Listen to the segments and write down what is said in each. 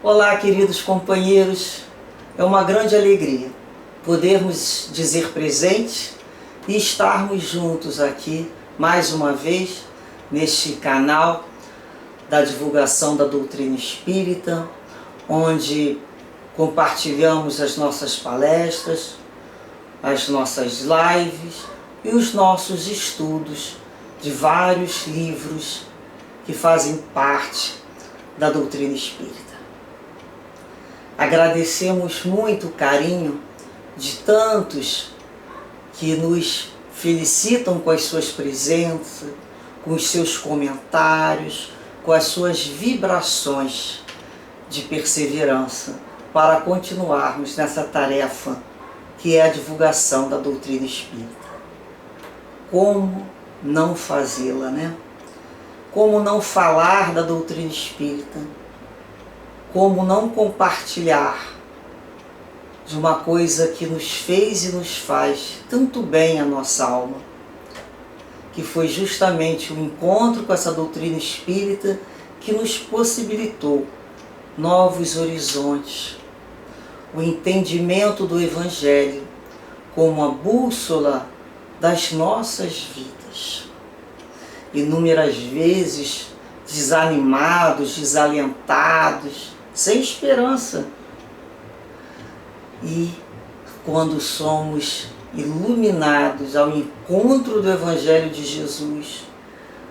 Olá, queridos companheiros, é uma grande alegria podermos dizer presente e estarmos juntos aqui mais uma vez neste canal da divulgação da doutrina espírita, onde compartilhamos as nossas palestras, as nossas lives e os nossos estudos de vários livros que fazem parte da doutrina espírita. Agradecemos muito o carinho de tantos que nos felicitam com as suas presenças, com os seus comentários, com as suas vibrações de perseverança para continuarmos nessa tarefa que é a divulgação da doutrina espírita. Como não fazê-la, né? Como não falar da doutrina espírita? Como não compartilhar de uma coisa que nos fez e nos faz tanto bem à nossa alma, que foi justamente o encontro com essa doutrina espírita que nos possibilitou novos horizontes, o entendimento do Evangelho como a bússola das nossas vidas. Inúmeras vezes desanimados, desalentados, sem esperança. E quando somos iluminados ao encontro do Evangelho de Jesus,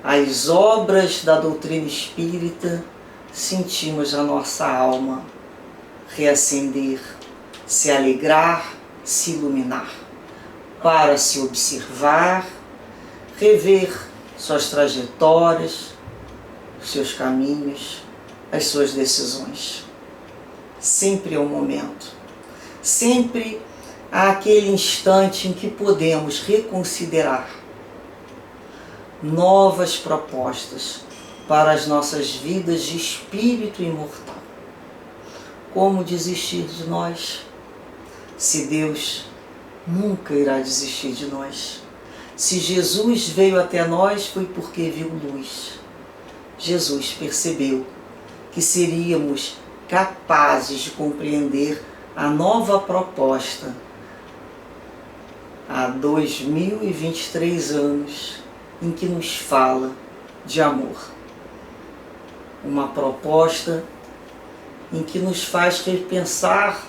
as obras da doutrina espírita, sentimos a nossa alma reacender, se alegrar, se iluminar, para se observar, rever suas trajetórias, seus caminhos, as suas decisões. Sempre é um momento, sempre há aquele instante em que podemos reconsiderar novas propostas para as nossas vidas de espírito imortal. Como desistir de nós, se Deus nunca irá desistir de nós? Se Jesus veio até nós, foi porque viu luz. Jesus percebeu que seríamos capazes de compreender a nova proposta há 2023 anos em que nos fala de amor. Uma proposta em que nos faz repensar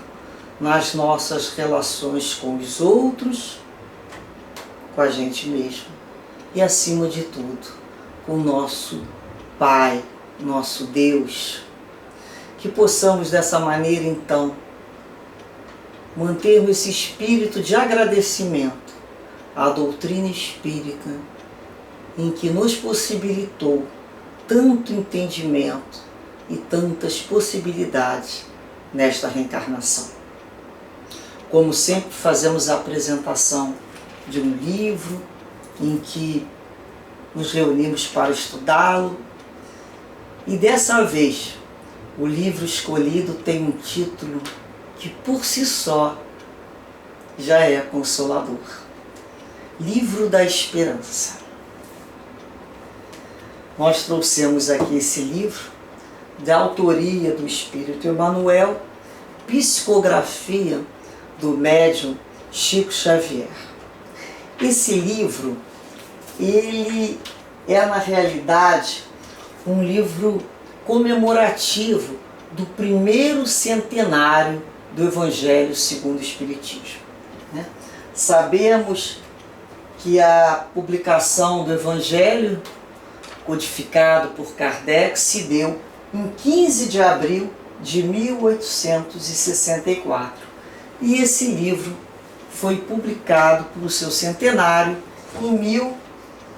nas nossas relações com os outros, com a gente mesmo e, acima de tudo, com o nosso Pai, nosso Deus. Que possamos dessa maneira, então, mantermos esse espírito de agradecimento à doutrina espírita, em que nos possibilitou tanto entendimento e tantas possibilidades nesta reencarnação. Como sempre, fazemos a apresentação de um livro em que nos reunimos para estudá-lo, e dessa vez o livro escolhido tem um título que por si só já é consolador: Livro da Esperança. Nós trouxemos aqui esse livro da autoria do Espírito Emmanuel, psicografia do médium Chico Xavier. Esse livro, ele é na realidade um livro comemorativo do primeiro centenário do Evangelho segundo o Espiritismo. Sabemos que a publicação do Evangelho, codificado por Kardec, se deu em 15 de abril de 1864. E esse livro foi publicado pelo seu centenário em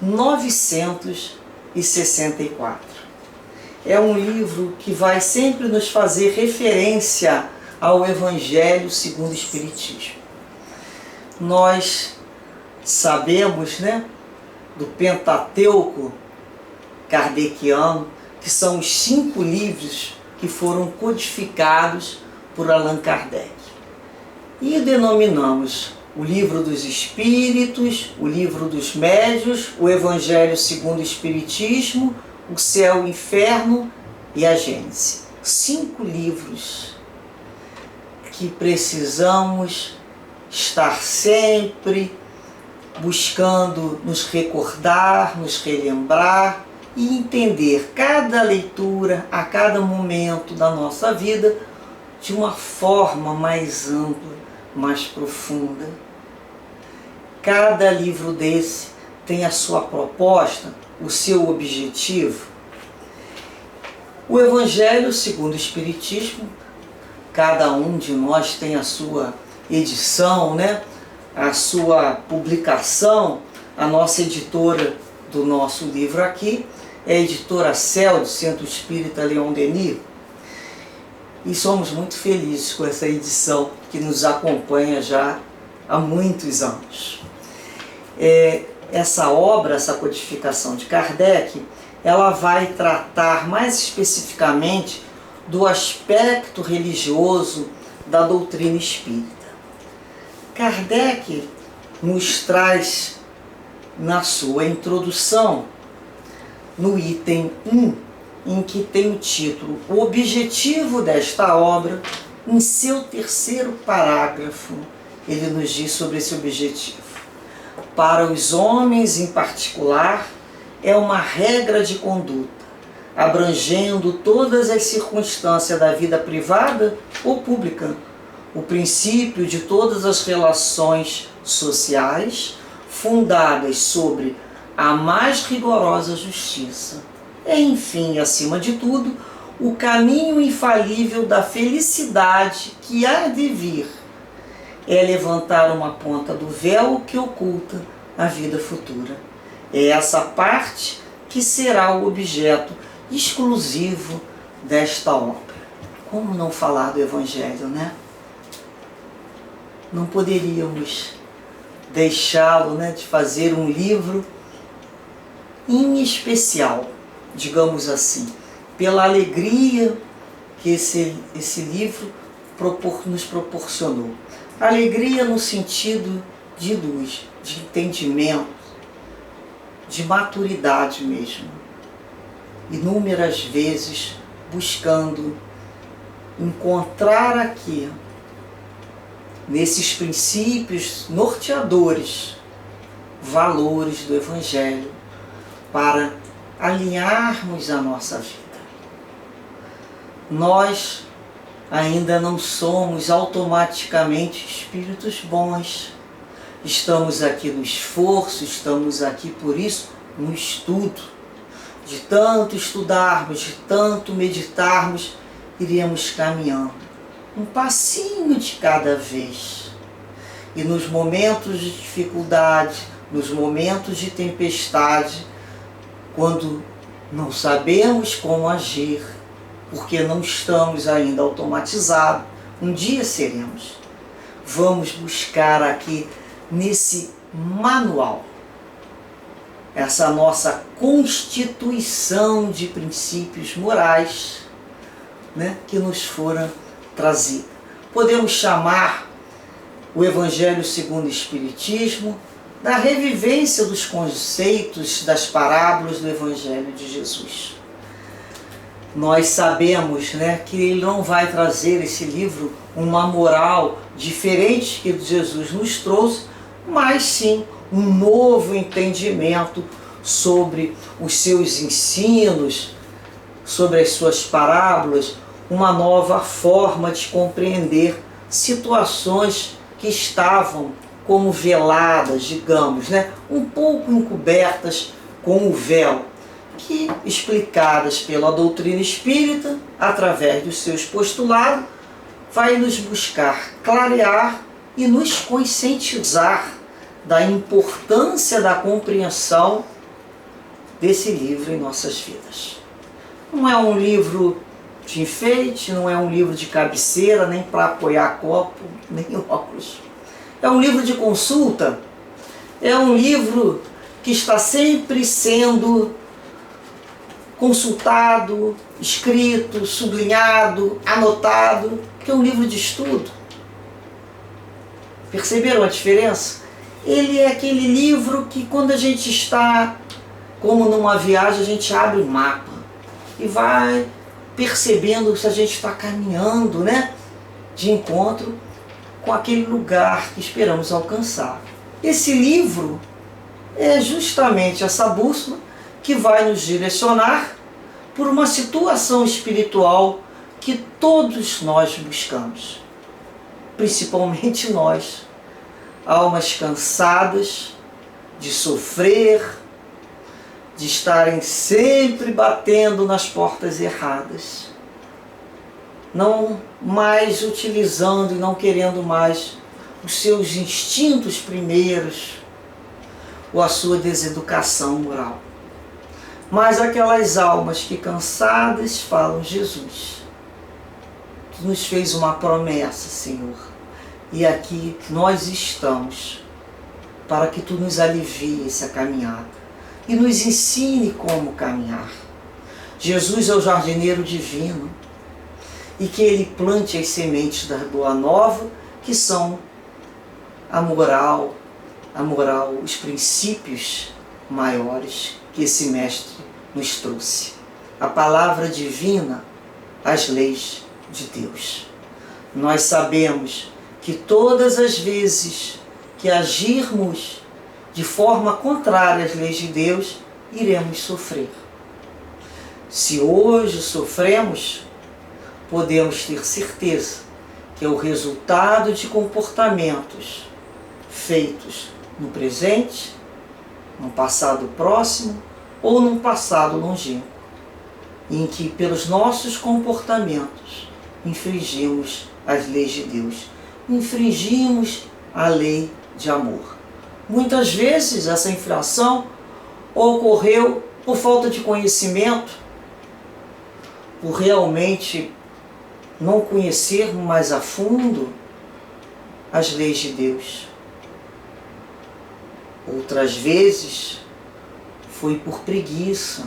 1964. É um livro que vai sempre nos fazer referência ao Evangelho segundo o Espiritismo. Nós sabemos, do Pentateuco kardeciano, que são os 5 livros que foram codificados por Allan Kardec. E denominamos o Livro dos Espíritos, o Livro dos Médiuns, o Evangelho segundo o Espiritismo, o Céu e o Inferno e a Gênese. 5 livros que precisamos estar sempre buscando nos recordar, nos relembrar e entender cada leitura a cada momento da nossa vida de uma forma mais ampla, mais profunda. Cada livro desse tem a sua proposta, o seu objetivo. O Evangelho segundo o Espiritismo, cada um de nós tem a sua edição, né? A sua publicação. A nossa editora do nosso livro aqui é a editora CEL, do Centro Espírita Leon Denis, e somos muito felizes com essa edição que nos acompanha já há muitos anos. Essa obra, essa codificação de Kardec, ela vai tratar mais especificamente do aspecto religioso da doutrina espírita. Kardec nos traz na sua introdução, no item 1, em que tem o título O Objetivo desta obra, em seu 3º parágrafo, ele nos diz sobre esse objetivo. Para os homens em particular, é uma regra de conduta, abrangendo todas as circunstâncias da vida privada ou pública, o princípio de todas as relações sociais, fundadas sobre a mais rigorosa justiça. É, enfim, acima de tudo, o caminho infalível da felicidade que há de vir. É levantar uma ponta do véu que oculta a vida futura. É essa parte que será o objeto exclusivo desta obra. Como não falar do Evangelho, né? Não poderíamos deixá-lo, né, de fazer um livro em especial, digamos assim, pela alegria que esse livro nos proporcionou. Alegria no sentido de luz, de entendimento, de maturidade mesmo. Inúmeras vezes buscando encontrar aqui, nesses princípios norteadores, valores do Evangelho, para alinharmos a nossa vida. Nós ainda não somos automaticamente espíritos bons. Estamos aqui no esforço, estamos aqui por isso no estudo. De tanto estudarmos, de tanto meditarmos, iremos caminhando. Um passinho de cada vez. E nos momentos de dificuldade, nos momentos de tempestade, quando não sabemos como agir, porque não estamos ainda automatizados, um dia seremos. Vamos buscar aqui nesse manual, essa nossa constituição de princípios morais, né, que nos foram trazidos. Podemos chamar o Evangelho segundo o Espiritismo da revivência dos conceitos das parábolas do Evangelho de Jesus. Nós sabemos, né, que ele não vai trazer esse livro uma moral diferente que Jesus nos trouxe, mas sim um novo entendimento sobre os seus ensinos, sobre as suas parábolas, uma nova forma de compreender situações que estavam como veladas, digamos, né, um pouco encobertas com o véu, que, explicadas pela doutrina espírita, através dos seus postulados, vai nos buscar clarear e nos conscientizar da importância da compreensão desse livro em nossas vidas. Não é um livro de enfeite, não é um livro de cabeceira, nem para apoiar copo, nem óculos. É um livro de consulta, é um livro que está sempre sendo consultado, escrito, sublinhado, anotado, que é um livro de estudo. Perceberam a diferença? Ele é aquele livro que quando a gente está, como numa viagem, a gente abre o mapa e vai percebendo se a gente está caminhando, né, de encontro com aquele lugar que esperamos alcançar. Esse livro é justamente essa bússola que vai nos direcionar por uma situação espiritual que todos nós buscamos, principalmente nós, almas cansadas de sofrer, de estarem sempre batendo nas portas erradas, não mais utilizando e não querendo mais os seus instintos primeiros ou a sua deseducação moral. Mas aquelas almas que cansadas falam: Jesus, Tu nos fez uma promessa, Senhor, e aqui nós estamos para que Tu nos alivies essa caminhada e nos ensine como caminhar. Jesus é o jardineiro divino e que Ele plante as sementes da Boa Nova, que são a moral, os princípios maiores que esse Mestre nos trouxe. A palavra divina, as leis de Deus. Nós sabemos que todas as vezes que agirmos de forma contrária às leis de Deus, iremos sofrer. Se hoje sofremos, podemos ter certeza que é o resultado de comportamentos feitos no presente, no passado próximo ou num passado longínquo, em que pelos nossos comportamentos infringimos as leis de Deus, infringimos a lei de amor. Muitas vezes essa infração ocorreu por falta de conhecimento, por realmente não conhecermos mais a fundo as leis de Deus. Outras vezes foi por preguiça,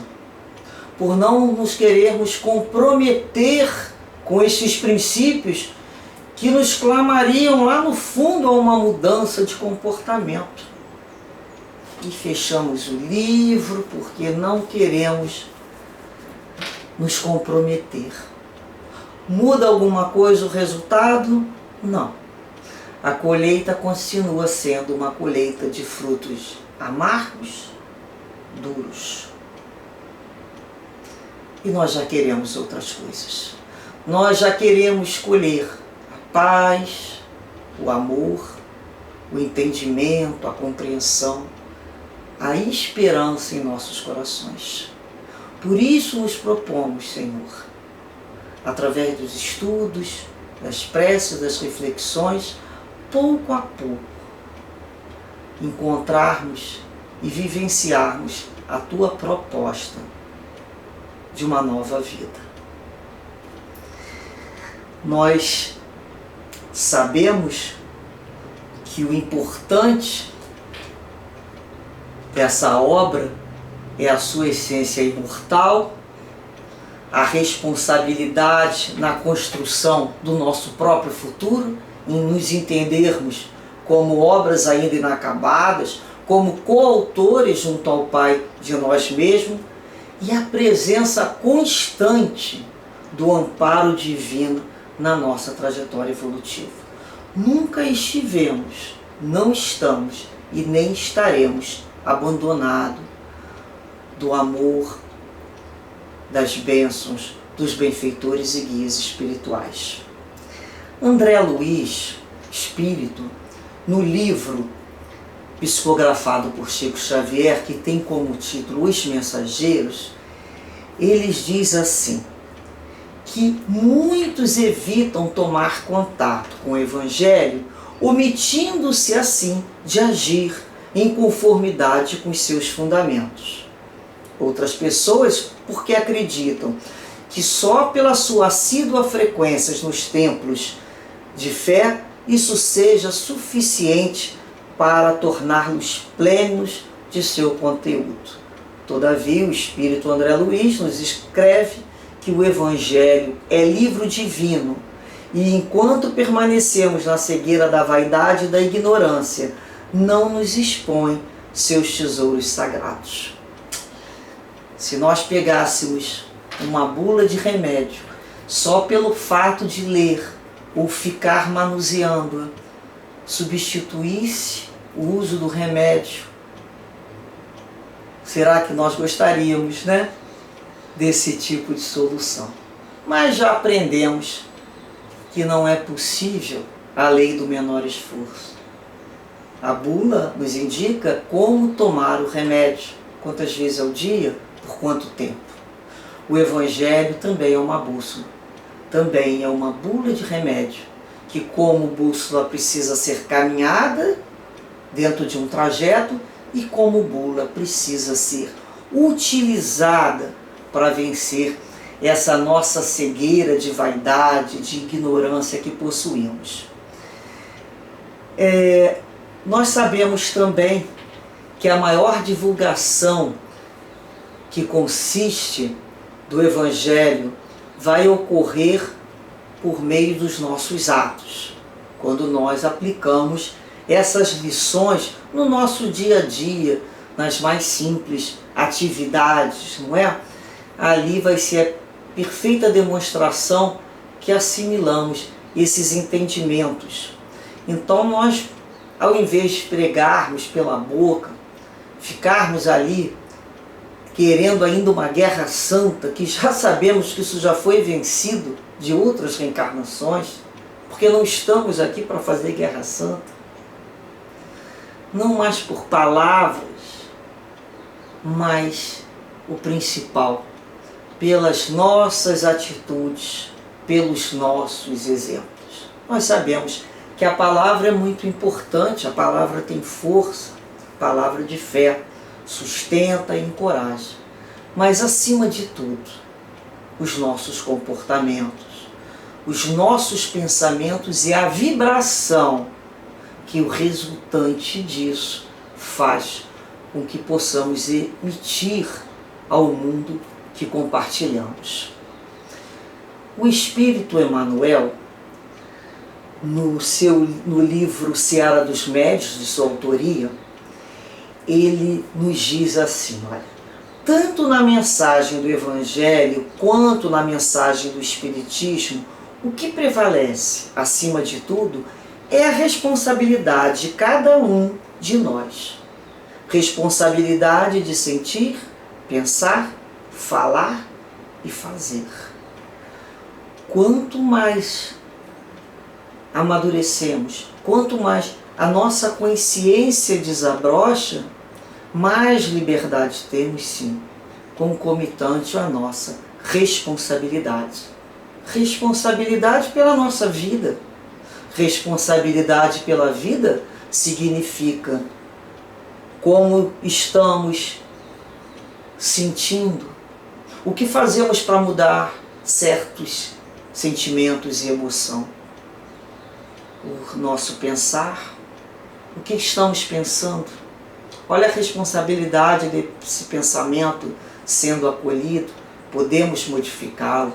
por não nos querermos comprometer com esses princípios que nos clamariam lá no fundo a uma mudança de comportamento. E fechamos o livro porque não queremos nos comprometer. Muda alguma coisa o resultado? Não. A colheita continua sendo uma colheita de frutos amargos, duros. E nós já queremos outras coisas. Nós já queremos colher a paz, o amor, o entendimento, a compreensão, a esperança em nossos corações. Por isso nos propomos, Senhor, através dos estudos, das preces, das reflexões, pouco a pouco, encontrarmos e vivenciarmos a Tua proposta de uma nova vida. Nós sabemos que o importante dessa obra é a sua essência imortal, a responsabilidade na construção do nosso próprio futuro, em nos entendermos como obras ainda inacabadas, como coautores junto ao Pai de nós mesmos, e a presença constante do amparo divino na nossa trajetória evolutiva. Nunca estivemos, não estamos e nem estaremos abandonados do amor, das bênçãos, dos benfeitores e guias espirituais. André Luiz, espírito, no livro psicografado por Chico Xavier, que tem como título Os Mensageiros, eles diz assim, que muitos evitam tomar contato com o Evangelho, omitindo-se assim de agir em conformidade com os seus fundamentos. Outras pessoas, porque acreditam que só pela sua assídua frequência nos templos de fé, isso seja suficiente para torná-los plenos de seu conteúdo. Todavia, o Espírito André Luiz nos escreve que o Evangelho é livro divino e enquanto permanecemos na cegueira da vaidade e da ignorância, não nos expõe seus tesouros sagrados. Se nós pegássemos uma bula de remédio, só pelo fato de ler ou ficar manuseando-a, substituísse o uso do remédio, será que nós gostaríamos, né, desse tipo de solução? Mas já aprendemos que não é possível a lei do menor esforço. A bula nos indica como tomar o remédio, quantas vezes ao dia, por quanto tempo. O Evangelho também é uma bússola, também é uma bula de remédio, que como bússola precisa ser caminhada dentro de um trajeto e como bula precisa ser utilizada para vencer essa nossa cegueira de vaidade, de ignorância que possuímos. Nós sabemos também que a maior divulgação que consiste do Evangelho vai ocorrer por meio dos nossos atos, quando nós aplicamos essas lições no nosso dia a dia, nas mais simples atividades, não é? Ali vai ser a perfeita demonstração que assimilamos esses entendimentos. Então nós, ao invés de pregarmos pela boca, ficarmos ali querendo ainda uma guerra santa, que já sabemos que isso já foi vencido de outras reencarnações, porque não estamos aqui para fazer guerra santa. Não mais por palavras, mas o principal, pelas nossas atitudes, pelos nossos exemplos. Nós sabemos que a palavra é muito importante, a palavra tem força, palavra de fé, sustenta e encoraja. Mas acima de tudo, os nossos comportamentos, os nossos pensamentos e a vibração que o resultante disso faz com que possamos emitir ao mundo que compartilhamos. O Espírito Emmanuel, no livro Seara dos Médiuns, de sua autoria, ele nos diz assim, olha, tanto na mensagem do Evangelho quanto na mensagem do Espiritismo, o que prevalece, acima de tudo, é a responsabilidade de cada um de nós. Responsabilidade de sentir, pensar, falar e fazer. Quanto mais amadurecemos, quanto mais a nossa consciência desabrocha, mais liberdade temos, sim, concomitante à nossa responsabilidade. Responsabilidade pela nossa vida. Responsabilidade pela vida significa como estamos sentindo, o que fazemos para mudar certos sentimentos e emoção. O nosso pensar, o que estamos pensando. Olha a responsabilidade desse pensamento sendo acolhido, podemos modificá-lo,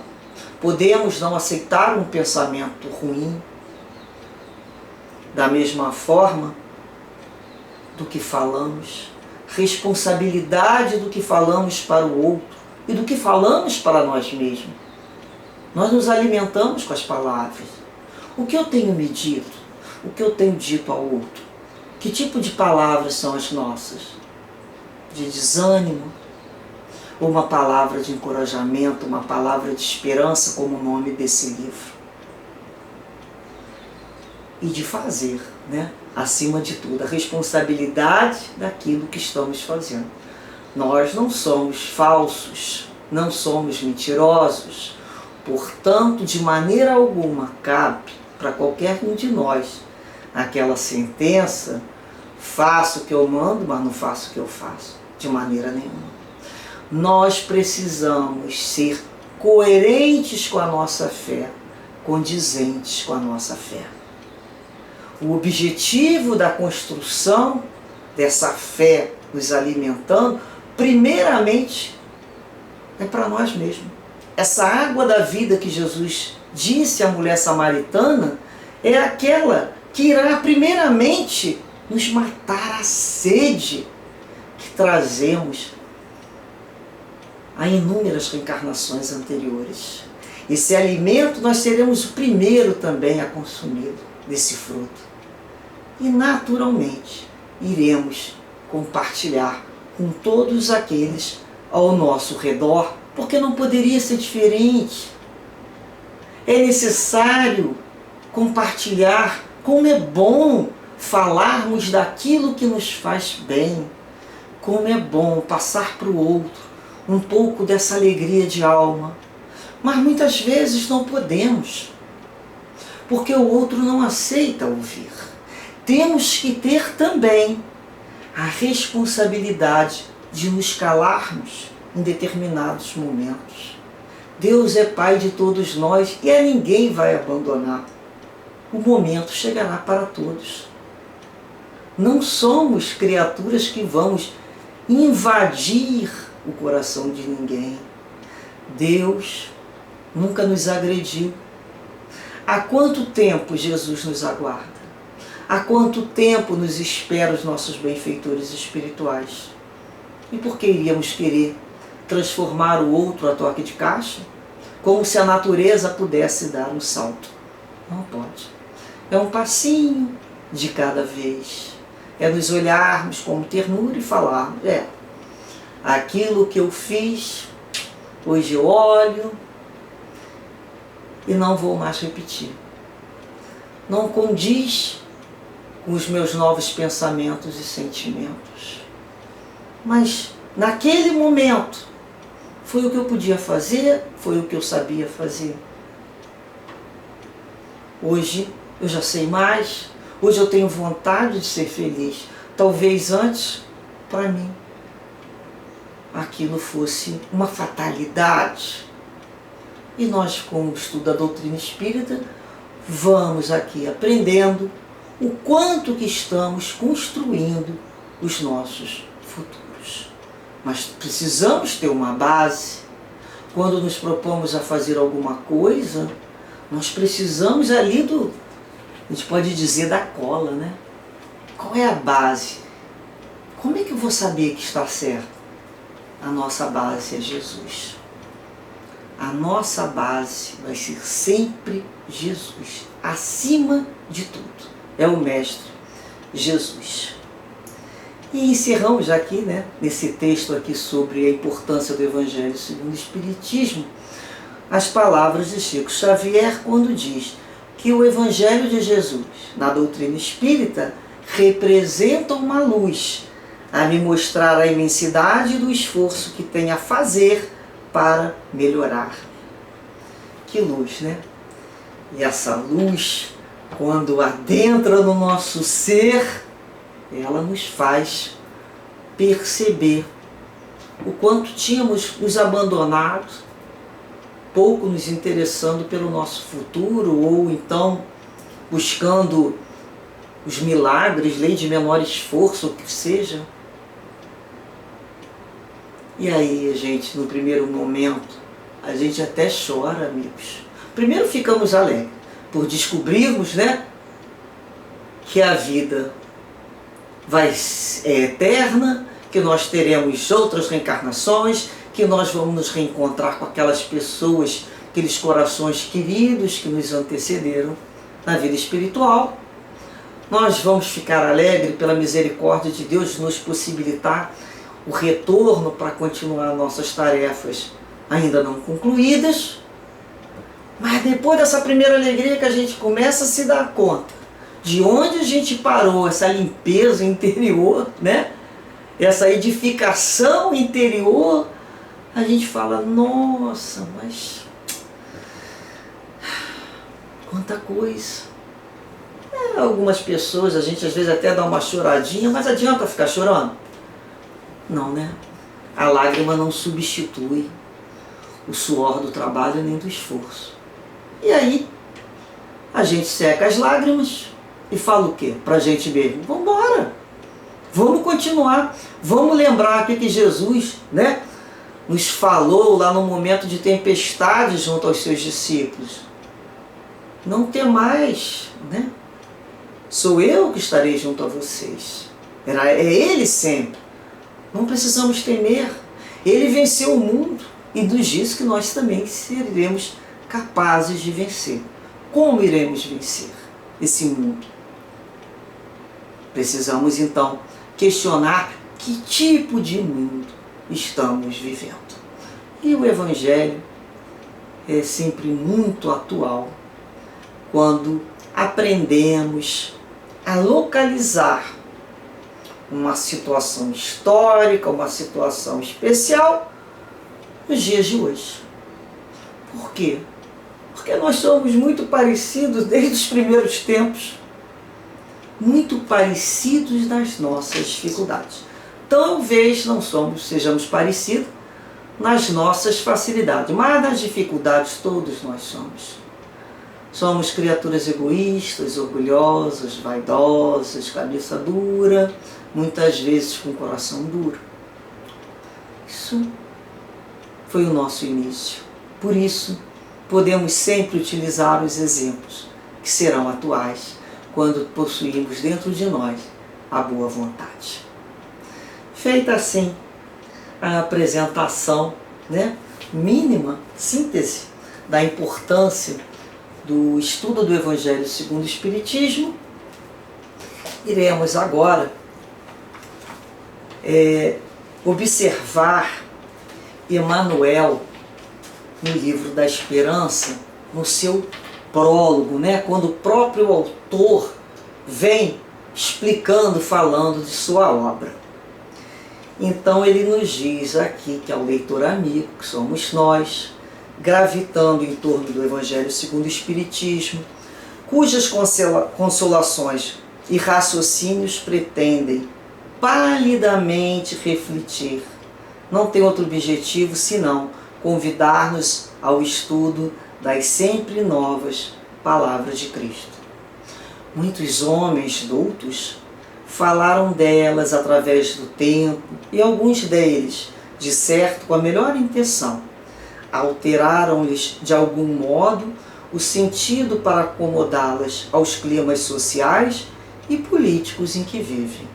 podemos não aceitar um pensamento ruim, da mesma forma do que falamos, responsabilidade do que falamos para o outro e do que falamos para nós mesmos. Nós nos alimentamos com as palavras. O que eu tenho me dito? O que eu tenho dito ao outro? Que tipo de palavras são as nossas? De desânimo? Ou uma palavra de encorajamento, uma palavra de esperança, como o nome desse livro? E de fazer, né? Acima de tudo, a responsabilidade daquilo que estamos fazendo. Nós não somos falsos, não somos mentirosos, portanto, de maneira alguma cabe para qualquer um de nós aquela sentença: faço o que eu mando, mas não faço o que eu faço, de maneira nenhuma. Nós precisamos ser coerentes com a nossa fé, condizentes com a nossa fé. O objetivo da construção dessa fé nos alimentando, primeiramente, é para nós mesmos. Essa água da vida que Jesus disse à mulher samaritana é aquela que irá primeiramente nos matar a sede que trazemos a inúmeras reencarnações anteriores. Esse alimento nós seremos o primeiro também a consumi-lo, desse fruto. E naturalmente iremos compartilhar com todos aqueles ao nosso redor, porque não poderia ser diferente. É necessário compartilhar. Como é bom falarmos daquilo que nos faz bem. Como é bom passar para o outro um pouco dessa alegria de alma. Mas muitas vezes não podemos, porque o outro não aceita ouvir. Temos que ter também a responsabilidade de nos calarmos em determinados momentos. Deus é Pai de todos nós e a ninguém vai abandonar. O momento chegará para todos. Não somos criaturas que vamos invadir o coração de ninguém. Deus nunca nos agrediu. Há quanto tempo Jesus nos aguarda? Há quanto tempo nos espera os nossos benfeitores espirituais? E por que iríamos querer transformar o outro a toque de caixa? Como se a natureza pudesse dar um salto. Não pode. É um passinho de cada vez. É nos olharmos com ternura e falarmos, aquilo que eu fiz, hoje eu olho e não vou mais repetir. Não condiz com os meus novos pensamentos e sentimentos. Mas naquele momento foi o que eu podia fazer, foi o que eu sabia fazer. Hoje eu já sei mais, hoje eu tenho vontade de ser feliz. Talvez antes, para mim, aquilo fosse uma fatalidade. E nós, com o estudo da doutrina espírita, vamos aqui aprendendo o quanto que estamos construindo os nossos futuros. Mas precisamos ter uma base. Quando nos propomos a fazer alguma coisa, nós precisamos ali a gente pode dizer da cola, né? Qual é a base? Como é que eu vou saber que está certo? A nossa base é Jesus. A nossa base vai ser sempre Jesus, acima de tudo. É o Mestre Jesus. E encerramos aqui, nesse texto aqui sobre a importância do Evangelho segundo o Espiritismo, as palavras de Chico Xavier quando diz que o Evangelho de Jesus, na doutrina espírita, representa uma luz a me mostrar a imensidade do esforço que tem a fazer para melhorar. Que luz, né? E essa luz, quando adentra no nosso ser, ela nos faz perceber o quanto tínhamos nos abandonado, pouco nos interessando pelo nosso futuro, ou então buscando os milagres, lei de menor esforço, o que seja. E aí, gente, no primeiro momento, a gente até chora, amigos. Primeiro ficamos alegres por descobrirmos, que a vida é eterna, que nós teremos outras reencarnações, que nós vamos nos reencontrar com aquelas pessoas, aqueles corações queridos que nos antecederam na vida espiritual. Nós vamos ficar alegres pela misericórdia de Deus nos possibilitar o retorno para continuar nossas tarefas ainda não concluídas. Mas depois dessa primeira alegria que a gente começa a se dar conta de onde a gente parou, essa limpeza interior, essa edificação interior, a gente fala, nossa, mas quanta coisa. Algumas pessoas, a gente às vezes até dá uma choradinha, mas adianta ficar chorando? Não, A lágrima não substitui o suor do trabalho nem do esforço. E aí, a gente seca as lágrimas e fala o quê? Pra gente mesmo, vamos embora, vamos continuar, vamos lembrar aqui que Jesus, nos falou lá no momento de tempestade junto aos seus discípulos. Não temais, Sou eu que estarei junto a vocês. É Ele sempre. Não precisamos temer. Ele venceu o mundo e nos diz que nós também seremos capazes de vencer. Como iremos vencer esse mundo? Precisamos então questionar que tipo de mundo estamos vivendo. E o Evangelho é sempre muito atual quando aprendemos a localizar uma situação histórica, uma situação especial nos dias de hoje. Por quê? Porque nós somos muito parecidos desde os primeiros tempos, muito parecidos nas nossas dificuldades. Talvez não sejamos parecidos nas nossas facilidades, mas nas dificuldades todos nós somos. Somos criaturas egoístas, orgulhosas, vaidosas, cabeça dura, muitas vezes com coração duro. Isso foi o nosso início. Por isso, podemos sempre utilizar os exemplos que serão atuais quando possuímos dentro de nós a boa vontade. Feita assim a apresentação, mínima, síntese da importância do estudo do Evangelho segundo o Espiritismo, iremos agora observar Emmanuel no livro da Esperança, no seu prólogo, quando o próprio autor vem explicando, falando de sua obra. Então ele nos diz aqui que ao leitor amigo, que somos nós, gravitando em torno do Evangelho segundo o Espiritismo, cujas consolações e raciocínios pretendem palidamente refletir, não tem outro objetivo senão convidar-nos ao estudo das sempre novas palavras de Cristo. Muitos homens doutos falaram delas através do tempo e alguns deles, de certo com a melhor intenção, alteraram-lhes de algum modo o sentido para acomodá-las aos climas sociais e políticos em que vivem.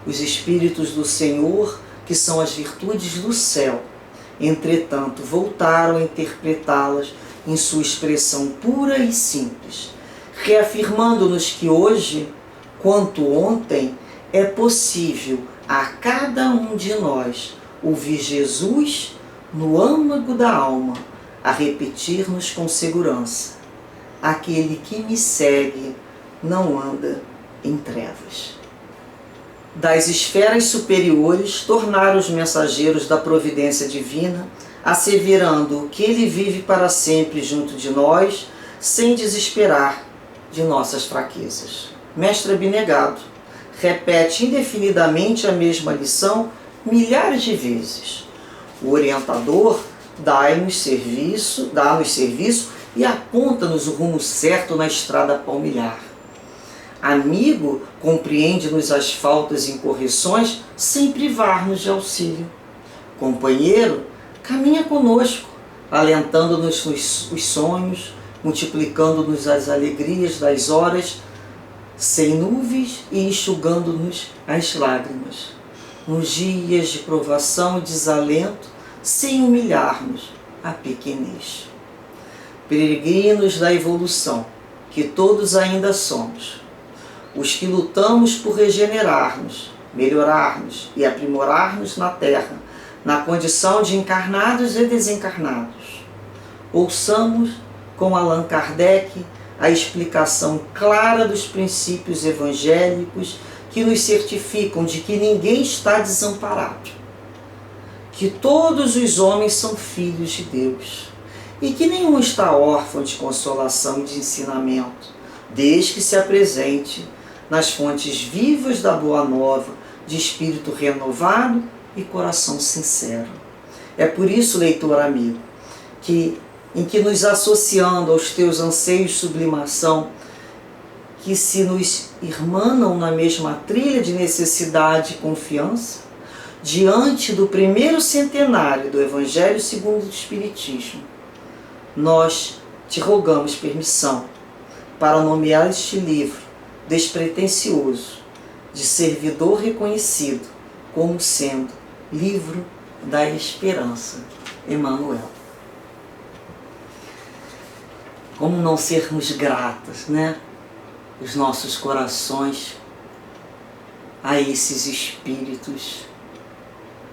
Os Espíritos do Senhor, que são as virtudes do céu, entretanto, voltaram a interpretá-las em sua expressão pura e simples, reafirmando-nos que hoje, quanto ontem, é possível a cada um de nós ouvir Jesus no âmago da alma, a repetir-nos com segurança: aquele que me segue não anda em trevas. Das esferas superiores, tornaram os mensageiros da providência divina, asseverando que ele vive para sempre junto de nós, sem desesperar de nossas fraquezas. Mestre abnegado repete indefinidamente a mesma lição milhares de vezes. O orientador dá-nos serviço e aponta-nos o rumo certo na estrada palmilhar. Amigo compreende-nos as faltas e incorreções sem privar-nos de auxílio. Companheiro caminha conosco, alentando-nos os sonhos, multiplicando-nos as alegrias das horas sem nuvens e enxugando-nos as lágrimas. Nos dias de provação e desalento, sem humilhar-nos a pequenez. Peregrinos da evolução, que todos ainda somos, os que lutamos por regenerar-nos, melhorar-nos e aprimorar-nos na Terra, na condição de encarnados e desencarnados. Ouçamos com Allan Kardec a explicação clara dos princípios evangélicos que nos certificam de que ninguém está desamparado, que todos os homens são filhos de Deus e que nenhum está órfão de consolação e de ensinamento, desde que se apresente nas fontes vivas da Boa Nova, de espírito renovado e coração sincero. É por isso, leitor amigo, em que nos associando aos teus anseios de sublimação, que se nos irmanam na mesma trilha de necessidade e confiança, diante do primeiro centenário do Evangelho segundo o Espiritismo, nós te rogamos permissão para nomear este livro despretensioso, de servidor reconhecido, como sendo livro da esperança, Emmanuel. Como não sermos gratas, né? Os nossos corações a esses espíritos,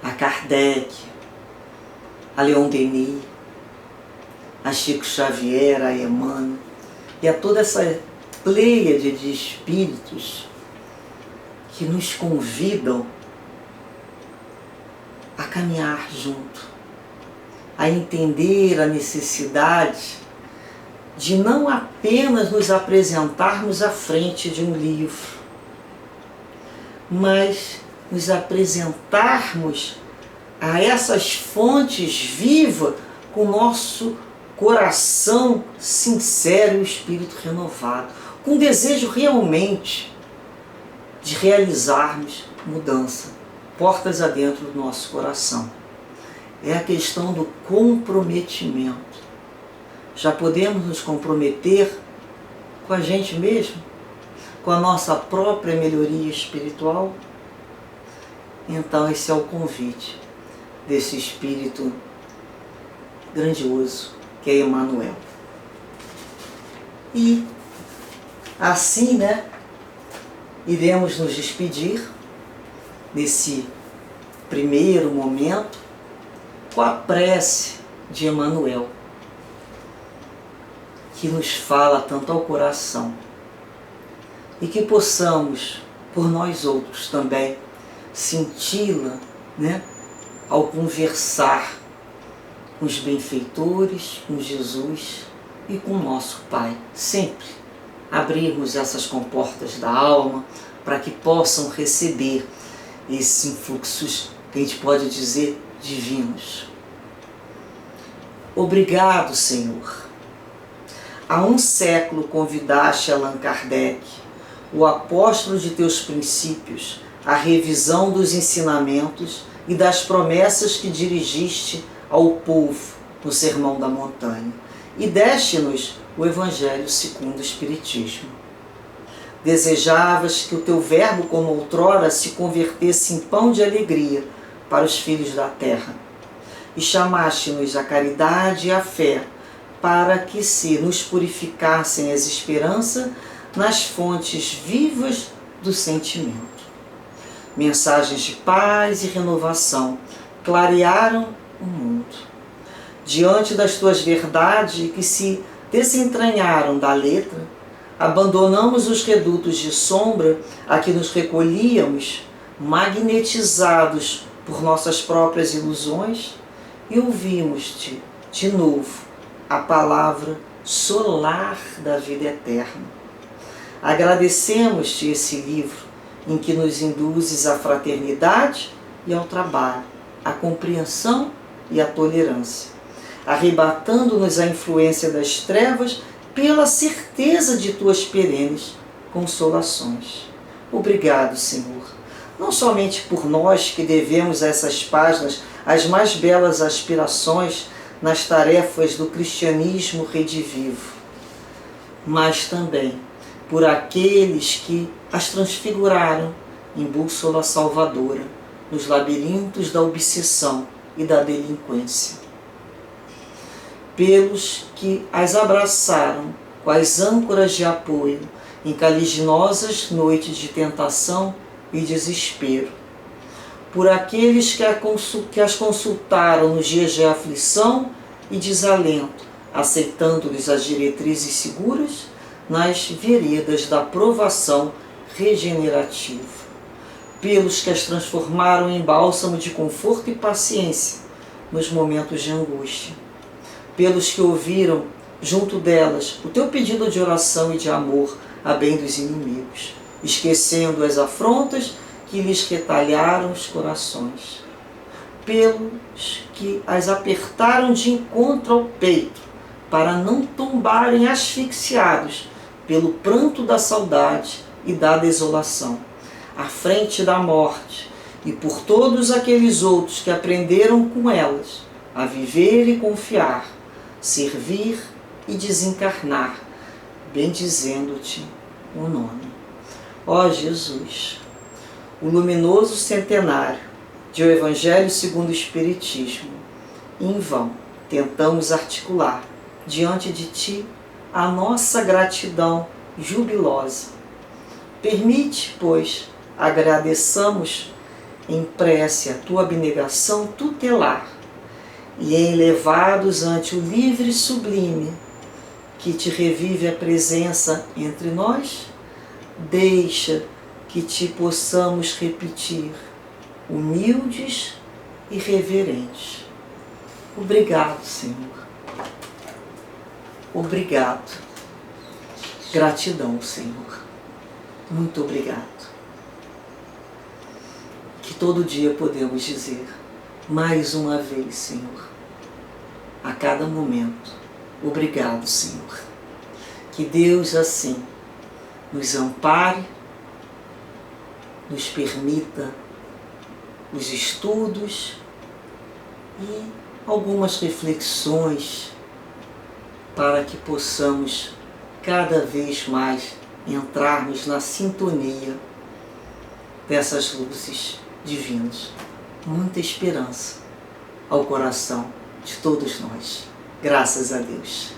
a Kardec, a Leon Denis, a Chico Xavier, a Emmanuel, e a toda essa pleiade de espíritos que nos convidam a caminhar junto, a entender a necessidade de não apenas nos apresentarmos à frente de um livro, mas nos apresentarmos a essas fontes vivas com o nosso coração sincero e o espírito renovado, com desejo realmente de realizarmos mudança, portas adentro do nosso coração. É a questão do comprometimento. Já podemos nos comprometer com a gente mesmo, com a nossa própria melhoria espiritual? Então esse é o convite desse espírito grandioso que é Emmanuel. E assim, né, iremos nos despedir nesse primeiro momento com a prece de Emmanuel, que nos fala tanto ao coração, e que possamos, por nós outros também, senti-la, né, ao conversar com os benfeitores, com Jesus e com o nosso Pai. Sempre abrirmos essas comportas da alma para que possam receber esses influxos, que a gente pode dizer, divinos. Obrigado, Senhor. Há um século convidaste Allan Kardec, o apóstolo de teus princípios, à revisão dos ensinamentos e das promessas que dirigiste ao povo no Sermão da Montanha, e deste-nos o Evangelho segundo o Espiritismo. Desejavas que o teu verbo, como outrora, se convertesse em pão de alegria para os filhos da terra, e chamaste-nos à caridade e à fé, para que se nos purificassem as esperanças nas fontes vivas do sentimento. Mensagens de paz e renovação clarearam o mundo. Diante das tuas verdades que se desentranharam da letra, abandonamos os redutos de sombra a que nos recolhíamos, magnetizados por nossas próprias ilusões, e ouvimos-te de novo a palavra solar da vida eterna. Agradecemos-te esse livro em que nos induzes à fraternidade e ao trabalho, à compreensão e à tolerância, arrebatando-nos a influência das trevas pela certeza de tuas perenes consolações. Obrigado, Senhor, não somente por nós que devemos a essas páginas as mais belas aspirações nas tarefas do cristianismo redivivo, mas também por aqueles que as transfiguraram em bússola salvadora nos labirintos da obsessão e da delinquência, pelos que as abraçaram com as âncoras de apoio em caliginosas noites de tentação e desespero, por aqueles que as consultaram nos dias de aflição e desalento, aceitando-lhes as diretrizes seguras nas veredas da provação regenerativa, pelos que as transformaram em bálsamo de conforto e paciência nos momentos de angústia, pelos que ouviram junto delas o teu pedido de oração e de amor a bem dos inimigos, esquecendo as afrontas que lhes retalharam os corações, pelos que as apertaram de encontro ao peito, para não tombarem asfixiados pelo pranto da saudade e da desolação, à frente da morte, e por todos aqueles outros que aprenderam com elas a viver e confiar, servir e desencarnar, bendizendo-te o nome. Ó Jesus, o luminoso centenário de O Evangelho segundo o Espiritismo. Em vão tentamos articular diante de Ti a nossa gratidão jubilosa. Permite, pois, agradeçamos em prece a Tua abnegação tutelar e elevados ante o livre e sublime que Te revive a presença entre nós, deixa que Te possamos repetir, humildes e reverentes. Obrigado, Senhor. Obrigado. Gratidão, Senhor. Muito obrigado. Que todo dia podemos dizer, mais uma vez, Senhor, a cada momento, obrigado, Senhor. Que Deus assim nos ampare, nos permita os estudos e algumas reflexões para que possamos cada vez mais entrarmos na sintonia dessas luzes divinas. Muita esperança ao coração de todos nós. Graças a Deus.